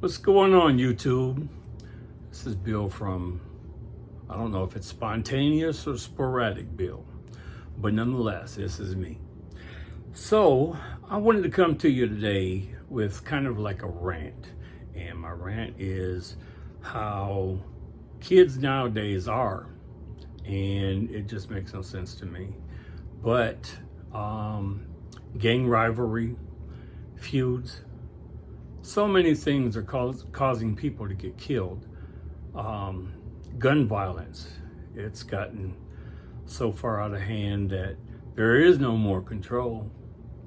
What's going on, YouTube? This is Bill from, I don't know if it's spontaneous or sporadic Bill, but nonetheless, this is me. So, I wanted to come to you today with kind of like a rant. And my rant is how kids nowadays are. And it just makes no sense to me. But gang rivalry, feuds, so many things are causing people to get killed. Gun violence, it's gotten so far out of hand that there is no more control.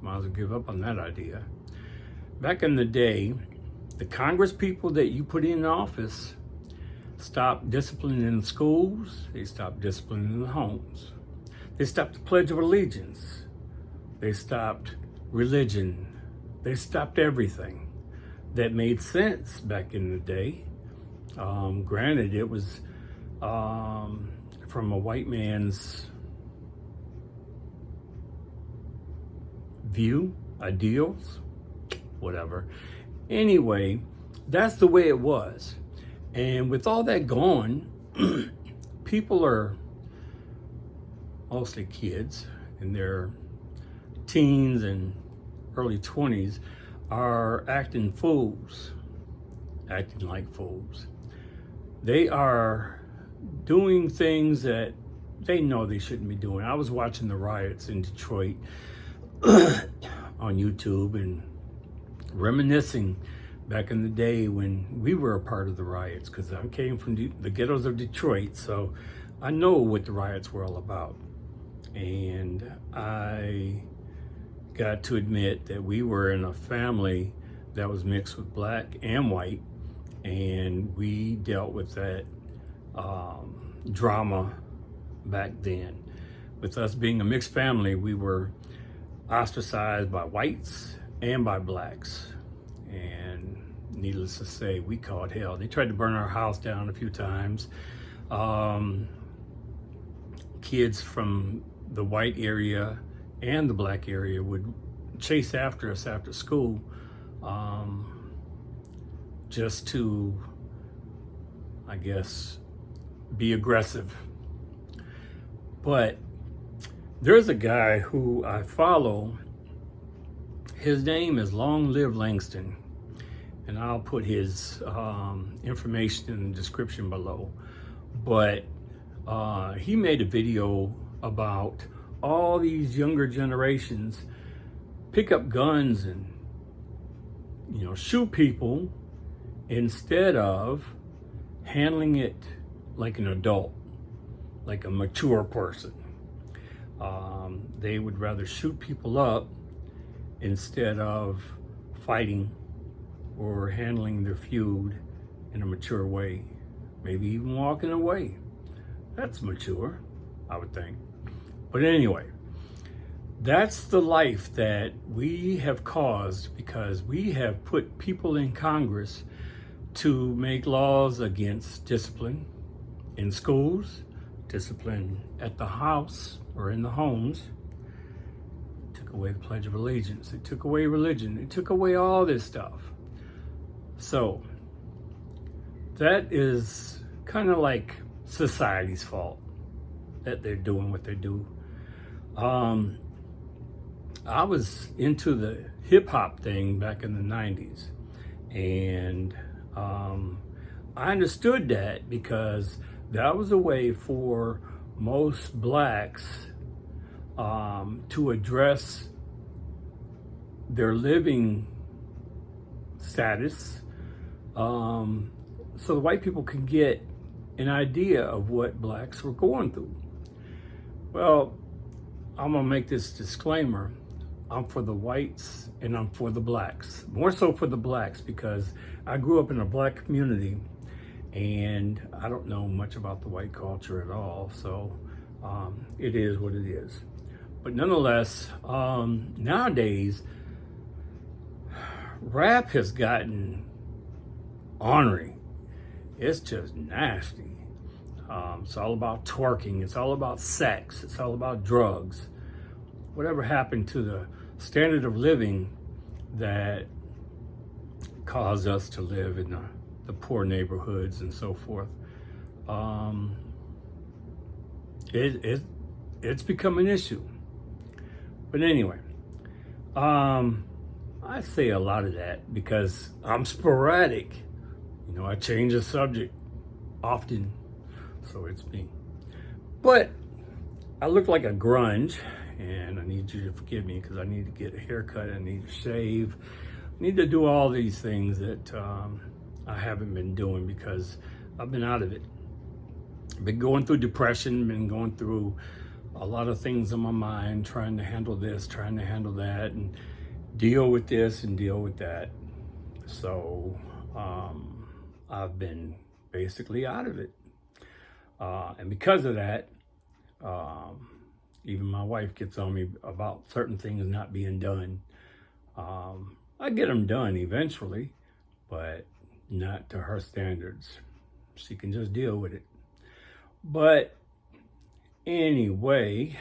Might as well give up on that idea. Back in the day, the Congress people that you put in office stopped disciplining in the schools, they stopped disciplining in the homes. They stopped the Pledge of Allegiance. They stopped religion. They stopped everything that made sense back in the day. Granted, it was from a white man's view, ideals, whatever. Anyway, that's the way it was. And with all that gone, people are, mostly kids in their teens and early 20s, are acting like fools. They are doing things that they know they shouldn't be doing. I was watching the riots in Detroit on YouTube and reminiscing back in the day when we were a part of the riots, because I came from the ghettos of Detroit, so I know what the riots were all about. And I got to admit that we were in a family that was mixed with black and white, and we dealt with that drama back then. With us being a mixed family, we were ostracized by whites and by blacks, and needless to say, we caught hell. They tried to burn our house down a few times. Kids from the white area and the black area would chase after us after school, just to, I guess, be aggressive. But there's a guy who I follow. His name is Long Live Langston, and I'll put his information in the description below. But he made a video about all these younger generations pick up guns and, shoot people instead of handling it like an adult, like a mature person. They would rather shoot people up instead of fighting or handling their feud in a mature way, maybe even walking away. That's mature, I would think. But anyway, that's the life that we have caused because we have put people in Congress to make laws against discipline in schools, discipline at the house or in the homes. Took away the Pledge of Allegiance. It took away religion. It took away all this stuff. So that is kind of like society's fault that they're doing what they do. I was into the hip hop thing back in the 90s, and I understood that because that was a way for most blacks to address their living status, so the white people can get an idea of what blacks were going through. Well, I'm gonna make this disclaimer. I'm for the whites and I'm for the blacks. More so for the blacks because I grew up in a black community and I don't know much about the white culture at all. So it is what it is. But nonetheless, nowadays, rap has gotten ornery. It's just nasty. It's all about twerking. It's all about sex. It's all about drugs. Whatever happened to the standard of living that cause us to live in the poor neighborhoods and so forth. Um, it's become an issue. But anyway, I say a lot of that because I'm sporadic. You know, I change the subject often, so it's me. But I look like a grunge, and I need you to forgive me because I need to get a haircut, I need to shave, I need to do all these things that I haven't been doing because I've been out of it. Been going through depression, been going through a lot of things on my mind, trying to handle this, trying to handle that, and deal with this and deal with that. So I've been basically out of it. And because of that, even my wife gets on me about certain things not being done. I get them done eventually, but not to her standards. She can just deal with it. But anyway,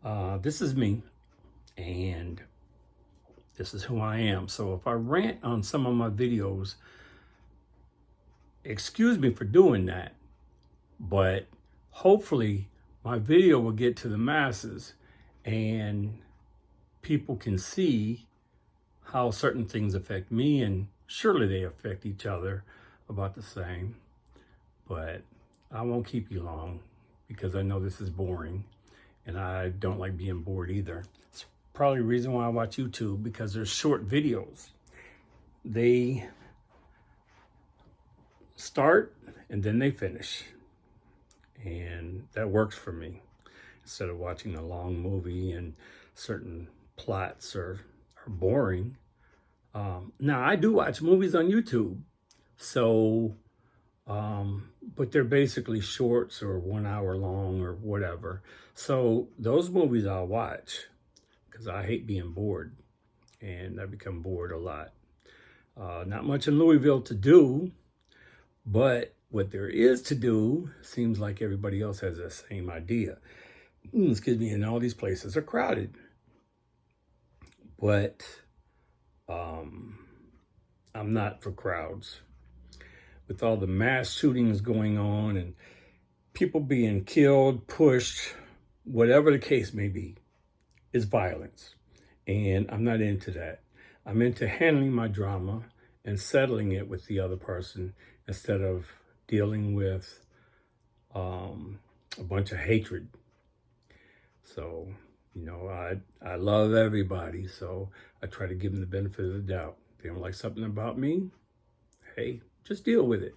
this is me, and this is who I am. So if I rant on some of my videos, excuse me for doing that, but hopefully my video will get to the masses and people can see how certain things affect me, and surely they affect each other about the same. But I won't keep you long because I know this is boring and I don't like being bored either. It's probably the reason why I watch YouTube, because they're short videos. They start and then they finish. And that works for me. Instead of watching a long movie and certain plots are boring. Now, I do watch movies on YouTube. So, but they're basically shorts or 1 hour long or whatever. So those movies I'll watch because I hate being bored. And I become bored a lot. Not much in Louisville to do, but what there is to do seems like everybody else has the same idea. Excuse me, and all these places are crowded. But I'm not for crowds. With all the mass shootings going on and people being killed, pushed, whatever the case may be, is violence. And I'm not into that. I'm into handling my drama and settling it with the other person instead of dealing with a bunch of hatred. So, you know, I love everybody, so I try to give them the benefit of the doubt. If they don't like something about me, hey, just deal with it,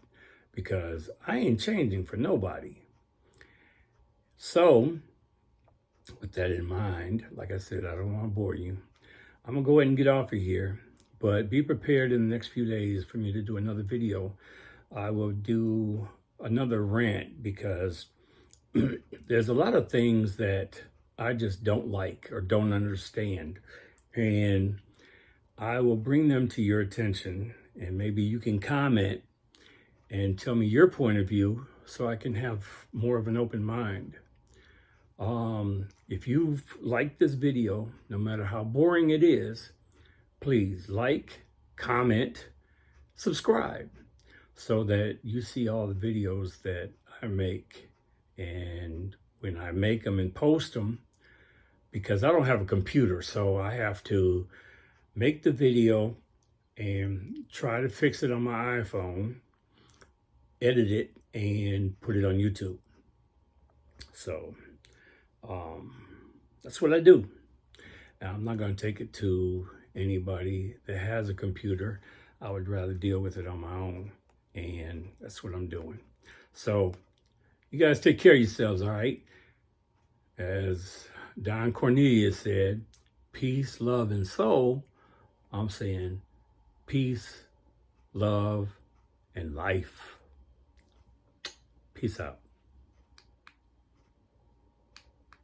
because I ain't changing for nobody. So, with that in mind, like I said, I don't want to bore you. I'm going to go ahead and get off of here, but be prepared in the next few days for me to do another video. I will do another rant because there's a lot of things that I just don't like or don't understand. And I will bring them to your attention, and maybe you can comment and tell me your point of view so I can have more of an open mind. If you've liked this video, no matter how boring it is, please like, comment, subscribe so that you see all the videos that I make. And when I make them and post them, because I don't have a computer, so I have to make the video and try to fix it on my iPhone, edit it, and put it on YouTube. So that's what I do. Now, I'm not going to take it to anybody that has a computer. I would rather deal with it on my own, and that's what I'm doing. So you guys take care of yourselves, all right? As Don Cornelius said, peace, love, and soul. I'm saying peace, love, and life. Peace out.